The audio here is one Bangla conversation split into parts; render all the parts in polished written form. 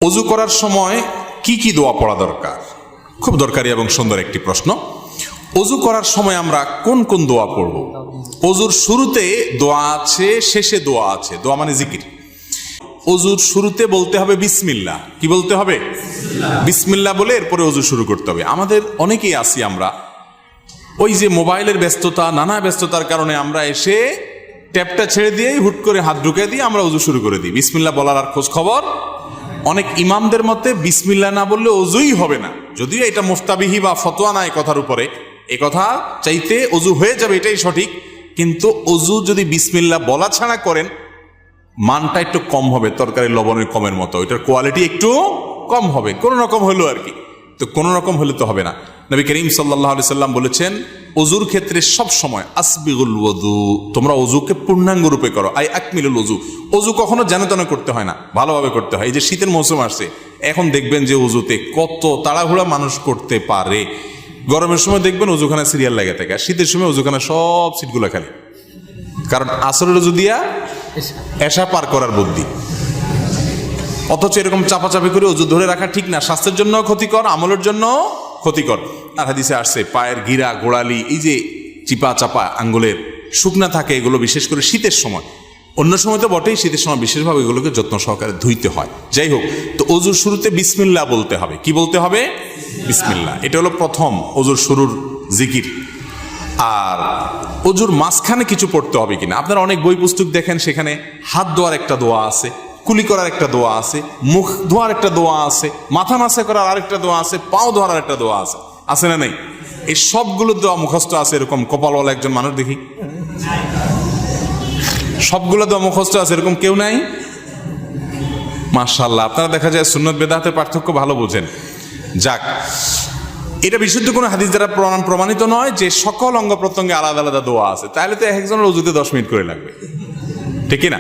ওযু করার সময় কি কি দোয়া পড়া দরকার? খুব দরকারি এবং সুন্দর একটি প্রশ্ন। ওযু করার সময় আমরা কোন কোন দোয়া পড়ব? ওযুর শুরুতে দোয়া আছে, শেষে দোয়া আছে। দোয়া মানে জিকির। ওযুর শুরুতে বলতে হবে বিসমিল্লাহ। কি বলতে হবে? বিসমিল্লাহ বলে এরপরে ওযু শুরু করতে হবে। আমাদের অনেকেই আছি আমরা ওই যে মোবাইলের ব্যস্ততা, নানা ব্যস্ততার কারণে আমরা এসে ট্যাপটা ছেড়ে দিয়েই হুট করে হাত ঢুকে দিয়ে আমরা ওযু শুরু করে দিই। বিসমিল্লাহ বলার আর খোঁজ খবর। অনেক ইমামদের মতে বিসমিল্লাহ না বললে ওযুই হবে না, যদিও এটা মুফতাবিহি বা ফতোয়া না এই কথার উপরে। এ কথা চাইতে ওযু হয়ে যাবে এটাই সঠিক, কিন্তু ওযু যদি বিসমিল্লাহ বলা ছাড়া করেন মানটা একটু কম হবে, তরকারি লবণের কমের মতো, এটার কোয়ালিটি একটু কম হবে, কোনো রকম হলো আর কি। তো কোনো রকম হলে তো হবে না। নবী করিম সাল্লাল্লাহু আলাইহি সাল্লাম বলেছেন ওযুর ক্ষেত্রে সব সময় আসবিগুল ওযু, তোমরা ওযুকে পূর্ণাঙ্গ রূপে করো, আই আকমিলুল ওযু। ওযু কখনো যেন তেন করতে হয় না, ভালোভাবে করতে হয়। এই যে শীতের মৌসুম আসছে, এখন দেখবেন যে ওযুতে কত তাড়াহুড়া মানুষ করতে পারে। গরমের সময় দেখবেন ওযুখানা সিরিয়াল লাগে থাকে, আর শীতের সময় ওযুখানা সব সিটগুলো খালি, কারণ আসরের ওযু দিয়া এশা পার করার বুদ্ধি। অথচ এরকম চাপাচাপি করে ওযু ধরে রাখা ঠিক না, স্বাস্থ্যের জন্য ক্ষতিকর, আমলের জন্য ক্ষতিকর। আর হাদিসে আসছে পায়ের গিরা, গোড়ালি, এই যে চিপা চাপা আঙ্গুলের শুকনা থাকে, এগুলো বিশেষ করে শীতের সময়, অন্য সময় তো বটেই, শীতের সময় বিশেষভাবে এগুলোকে যত্ন সহকারে ধুইতে হয়। যাই হোক, তো ওযুর শুরুতে বিসমিল্লাহ বলতে হবে। কি বলতে হবে? বিসমিল্লাহ। এটা হলো প্রথম ওযুর শুরুর জিকির। আর ওযুর মাঝখানে কিছু পড়তে হবে কিনা, আপনারা অনেক বই পুস্তক দেখেন, সেখানে হাত ধোয়ার একটা দোয়া আছে, কুলি করার একটা দোয়া আছে, মুখ ধোয়ার একটা দোয়া আছে, মাথা মাসা করার আরেকটা দোয়া আছে, পাও ধোয়ার একটা দোয়া আছে, আছে না নাই? এই সবগুলো দোয়া মুখস্থ আছে, এরকম কপালওয়ালা একজন মানুষ দেখি, সবগুলো দোয়া মুখস্থ আছে, এরকম কেউ নাই? মাশাআল্লাহ, আপনারা দেখা যায় সুন্নত বেদাতের পার্থক্য ভালো বোঝেন। যাক, এটা বিশুদ্ধ কোনো হাদিস দ্বারা প্রমাণিত নয় যে সকল অঙ্গ প্রত্যঙ্গে আলাদা আলাদা দোয়া আছে, তাহলে তো একজনের ওযুতে 10 মিনিট করে লাগবে, ঠিক না?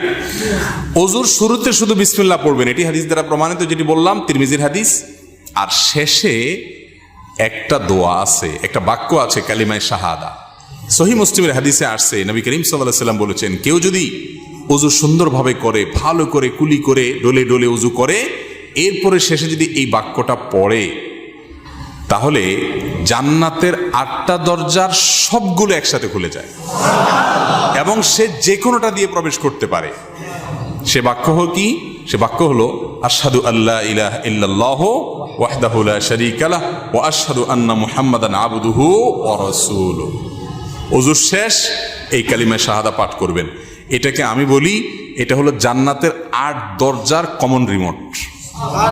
ওযুর শুরুতে শুধু বিসমিল্লাহ পড়বেন, এটি হাদিস দ্বারা প্রমাণিত, যেটি বললাম তিরমিজির হাদিস। আর শেষে একটা দোয়া আছে, একটা বাক্য আছে, কালিমায়ে শাহাদা। সহিহ মুসলিমের হাদিসে আসছে, নবী করিম সাল্লাল্লাহু আলাইহি ওয়াসাল্লাম বলেছেন, কেউ যদি ওযু সুন্দরভাবে করে, ভালো করে কুলি করে, ডলে ডলে ওযু করে, এরপরে শেষে যদি এই বাক্যটা পড়ে, তাহলে জান্নাতের 8টা দরজার সবগুলো একসাথে খুলে যায় এবং সে যে কোনোটা দিয়ে প্রবেশ করতে পারে। সে বাক্য হলো কি? সে বাক্য হলো আশহাদু আল্লা ইলাহা ইল্লাল্লাহু ওয়াহদাহু লা শারীকা লাহু ওয়া আশহাদু আন্না মুহাম্মাদান আবদুহু ওয়া রাসূলুহু। ওযু শেষ এই কালিমা শাহাদা পাঠ করবেন। এটাকে আমি বলি, এটা হলো জান্নাতের 8 দরজার কমন রিমোট।